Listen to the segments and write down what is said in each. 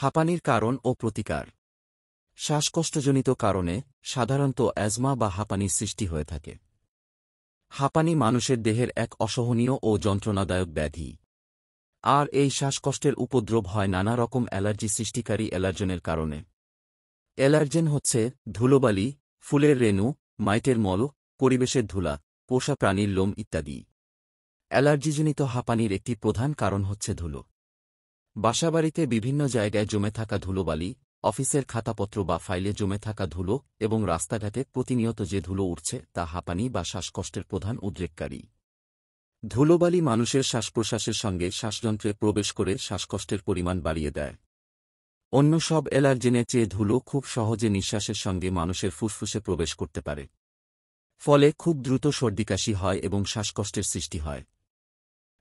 হাঁপানির কারণ ও প্রতিকার। শ্বাসকষ্টজনিত কারণে সাধারণত অ্যাজমা বা হাঁপানির সৃষ্টি হয়ে থাকে। হাঁপানি মানুষের দেহের এক অসহনীয় ও যন্ত্রণাদায়ক ব্যাধি। আর এই শ্বাসকষ্টের উপদ্রব হয় নানা রকম অ্যালার্জি সৃষ্টিকারী অ্যালার্জেনের কারণে। অ্যালার্জেন হচ্ছে ধুলোবালি, ফুলের রেণু, মাইটের মল, পরিবেশের ধুলা, পোষা প্রাণীর লোম ইত্যাদি। অ্যালার্জিজনিত হাঁপানির একটি প্রধান কারণ হচ্ছে ধুলো। বাসাবাড়িতে বিভিন্ন জায়গায় জমে থাকা ধুলোবালি, অফিসের খাতাপত্র বা ফাইলে জমে থাকা ধুলো এবং রাস্তাঘাটে প্রতিনিয়ত যে ধুলো উঠছে তা হাঁপানি বা শ্বাসকষ্টের প্রধান উদ্রেককারী। ধুলোবালি মানুষের শ্বাসপ্রশ্বাসের সঙ্গে শ্বাসযন্ত্রে প্রবেশ করে শ্বাসকষ্টের পরিমাণ বাড়িয়ে দেয়। অন্য সব অ্যালার্জেনের চেয়ে ধুলো খুব সহজে নিঃশ্বাসের সঙ্গে মানুষের ফুসফুসে প্রবেশ করতে পারে। ফলে খুব দ্রুত সর্দিকাশি হয় এবং শ্বাসকষ্টের সৃষ্টি হয়।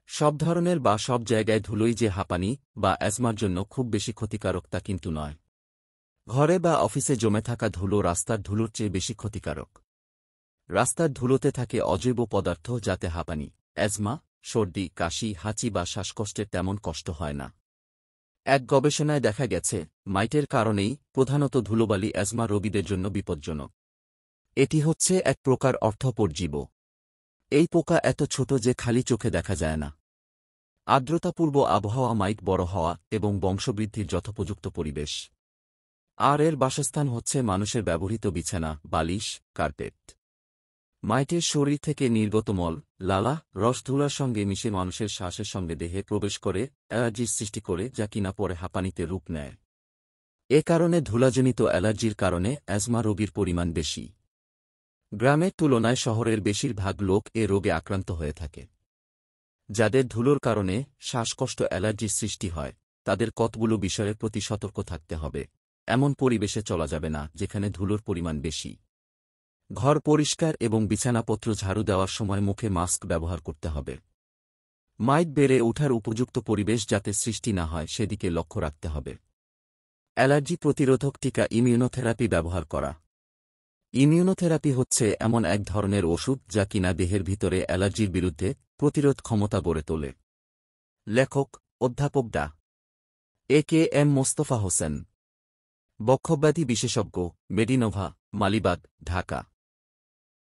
সব ধরনের বা সব জায়গায় ধুলোই যে হাঁপানি বা অ্যাজমার জন্য খুব বেশি ক্ষতিকারক তা কিন্তু নয়। ঘরে বা অফিসে জমে থাকা ধুলো রাস্তার ধুলোর চেয়ে বেশি ক্ষতিকারক। রাস্তার ধুলোতে থাকে অজৈব পদার্থ যাতে হাঁপানি, অ্যাজমা, সর্দি, কাশি, হাঁচি বা শ্বাসকষ্টের তেমন কষ্ট হয় না। এক গবেষণায় দেখা গেছে, মাইটের কারণেই প্রধানত ধুলোবালি অ্যাজমা রোগীদের জন্য বিপজ্জনক। এটি হচ্ছে এক প্রকার অর্থপরজীব। এই পোকা এত ছোট যে খালি চোখে দেখা যায় না। আর্দ্রতাপূর্ব আবহাওয়া, মাইট বড় হওয়া এবং বংশবৃদ্ধির যথোপযুক্ত পরিবেশ। আর এর বাসস্থান হচ্ছে মানুষের ব্যবহৃত বিছানা, বালিশ, কার্পেট। মাইটের শরীর থেকে নির্গত মল, লালা, রস ধুলার সঙ্গে মিশে মানুষের শ্বাসের সঙ্গে দেহে প্রবেশ করে অ্যালার্জির সৃষ্টি করে, যা কিনা পরে হাঁপানিতে রূপ নেয়। এ কারণে ধুলাজনিত অ্যালার্জির কারণে অ্যাজমা রোগীর পরিমাণ বেশি। গ্রামের তুলনায় শহরের বেশিরভাগ লোক এ রোগে আক্রান্ত হয়ে থাকে। যাদের ধুলোর কারণে শ্বাসকষ্ট অ্যালার্জির সৃষ্টি হয়, তাদের কতগুলো বিষয়ের প্রতি সতর্ক থাকতে হবে। এমন পরিবেশে চলা যাবে না যেখানে ধুলোর পরিমাণ বেশি। ঘর পরিষ্কার এবং বিছানাপত্র ঝাড়ু দেওয়ার সময় মুখে মাস্ক ব্যবহার করতে হবে। মাইট বেড়ে ওঠার উপযুক্ত পরিবেশ যাতে সৃষ্টি না হয় সেদিকে লক্ষ্য রাখতে হবে। অ্যালার্জি প্রতিরোধক টিকা, ইমিউনোথেরাপি ব্যবহার করা। ইমিউনোথেরাপি হচ্ছে এমন এক ধরনের ওষুধ যা কিনা দেহের ভিতরে অ্যালার্জির বিরুদ্ধে প্রতিরোধ ক্ষমতা গড়ে তোলে। লেখক অধ্যাপক ডা. এ.কে.এম. মোস্তফা হোসেন, বক্ষব্যাধি বিশেষজ্ঞ, মেডিনোভা, মালিবাগ, ঢাকা।